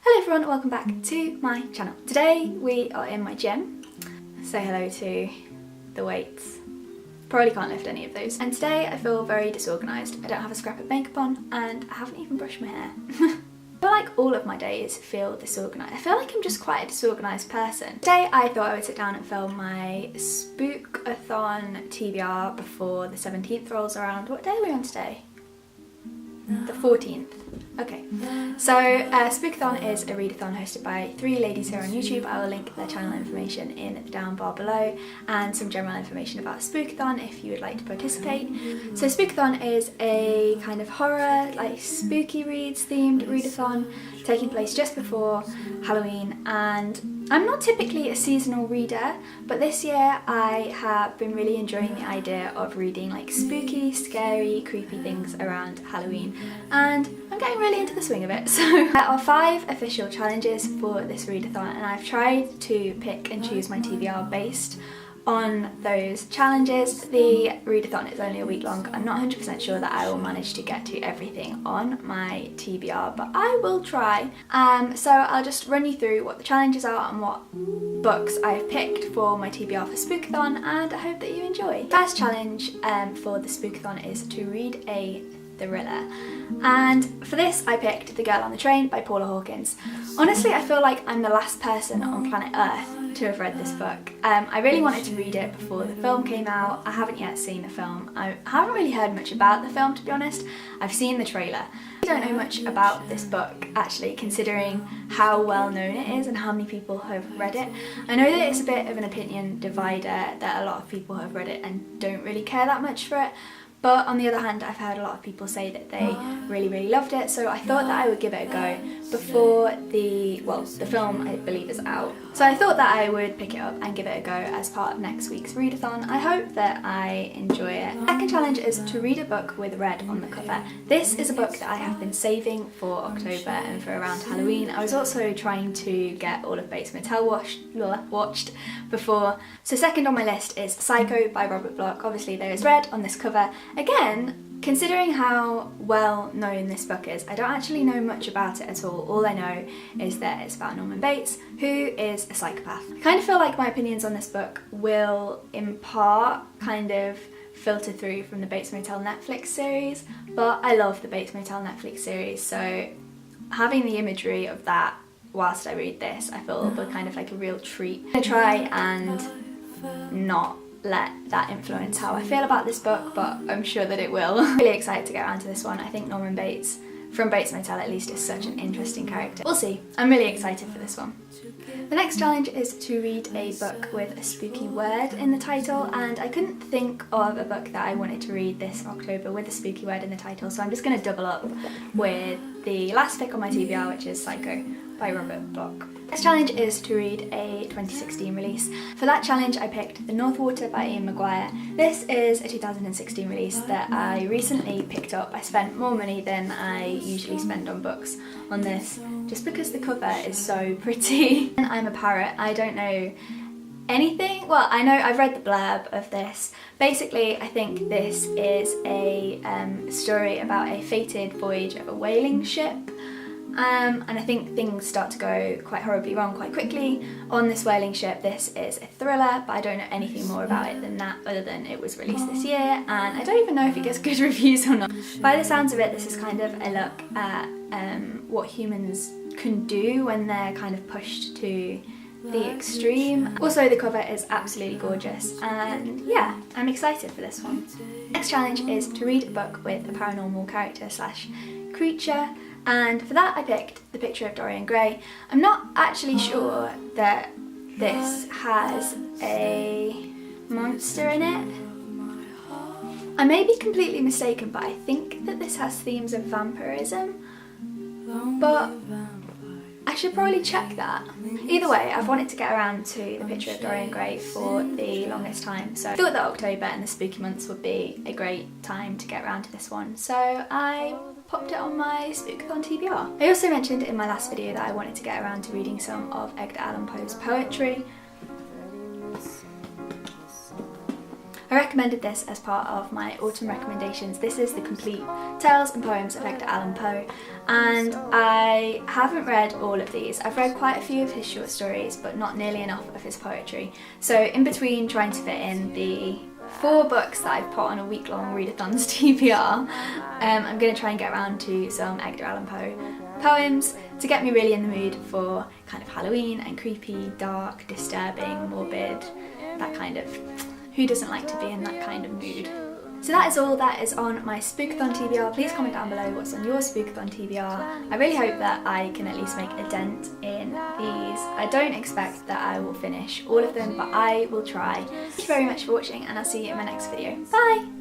Hello everyone, welcome back to my channel. Today we are in my gym. Say hello to the weights. Probably can't lift any of those. And today I feel very disorganised. I don't have a scrap of makeup on and I haven't even brushed my hair. I feel like all of my days feel disorganised. I feel like I'm just quite a disorganised person. Today I thought I would sit down and film my Spookathon TBR before the 17th rolls around. What day are we on today? The 14th. Okay, so Spookathon is a readathon hosted by three ladies here on YouTube. I will link their channel information in the down bar below and some general information about Spookathon if you would like to participate. So Spookathon is a kind of horror, like spooky reads themed readathon taking place just before Halloween, and I'm not typically a seasonal reader, but this year I have been really enjoying the idea of reading like spooky, scary, creepy things around Halloween, and I'm getting really into the swing of it. So there are 5 official challenges for this readathon, and I've tried to pick and choose my TBR based on those challenges. The readathon is only a week long. I'm not 100% sure that I will manage to get to everything on my TBR, but I will try. So I'll just run you through what the challenges are and what books I've picked for my TBR for Spookathon, and I hope that you enjoy. First challenge for the Spookathon is to read a thriller, and for this I picked The Girl on the Train by Paula Hawkins. Honestly, I feel like I'm the last person on planet Earth to have read this book. I really wanted to read it before the film came out. I haven't yet seen the film. I haven't really heard much about the film, to be honest. I've seen the trailer. I don't know much about this book actually, considering how well known it is and how many people have read it. I know that it's a bit of an opinion divider, that a lot of people have read it and don't really care that much for it. But on the other hand, I've heard a lot of people say that they really loved it, so I thought that I would give it a go before the film, I believe, is out. So I thought that I would pick it up and give it a go as part of next week's readathon. I hope that I enjoy it. Second challenge is to read a book with red on the cover. This is a book that I have been saving for October and for around Halloween. I was also trying to get all of Bates Motel watched before. So second on my list is Psycho by Bloch. Obviously there is red on this cover. Again, considering how well known this book is, I don't actually know much about it at all. All I know is that it's about Norman Bates, who is a psychopath. I kind of feel like my opinions on this book will in part kind of filter through from the Bates Motel Netflix series, but I love the Bates Motel Netflix series, so having the imagery of that whilst I read this, I feel will be kind of like a real treat. I'm gonna try and not let that influence how I feel about this book, but I'm sure that it will. I'm really excited to get around to this one. I think Norman Bates, from Bates Motel at least, is such an interesting character. We'll see. I'm really excited for this one. The next challenge is to read a book with a spooky word in the title, and I couldn't think of a book that I wanted to read this October with a spooky word in the title, so I'm just going to double up with the last pick on my TBR, which is Psycho by Bloch. Next challenge is to read a 2016 release. For that challenge I picked The North Water by McGuire. This is a 2016 release that I recently picked up. I spent more money than I usually spend on books on this, just because the cover is so pretty. And I'm a parrot, I don't know anything. Well, I know I've read the blurb of this. Basically, I think this is a story about a fated voyage of a whaling ship. And I think things start to go quite horribly wrong quite quickly on this whaling ship. This is a thriller, but I don't know anything more about it than that, other than it was released this year, and I don't even know if it gets good reviews or not. By the sounds of it, this is kind of a look at what humans can do when they're kind of pushed to the extreme. Also, the cover is absolutely gorgeous, and yeah, I'm excited for this one. Next challenge is to read a book with a paranormal character slash creature. And for that I picked The Picture of Dorian Gray. I'm not actually sure that this has a monster in it. I may be completely mistaken, but I think that this has themes of vampirism, but I should probably check that. Either way, I've wanted to get around to The Picture of Dorian Gray for the longest time, so I thought that October and the spooky months would be a great time to get around to this one, so I popped it on my Spookathon TBR. I also mentioned in my last video that I wanted to get around to reading some of Edgar Allan Poe's poetry. I I recommended this as part of my autumn recommendations. This is the complete Tales and Poems of Edgar Allan Poe, and I haven't read all of these. I've read quite a few of his short stories, but not nearly enough of his poetry. So in between trying to fit in the 4 books that I've put on a week-long readathons TBR, I'm going to try and get around to some Edgar Allan Poe poems to get me really in the mood for kind of Halloween and creepy, dark, disturbing, morbid, that kind of, who doesn't like to be in that kind of mood? So that is all that is on my Spookathon TBR. Please comment down below what's on your Spookathon TBR. I really hope that I can at least make a dent in these. I don't expect that I will finish all of them, but I will try. Thank you very much for watching, and I'll see you in my next video. Bye!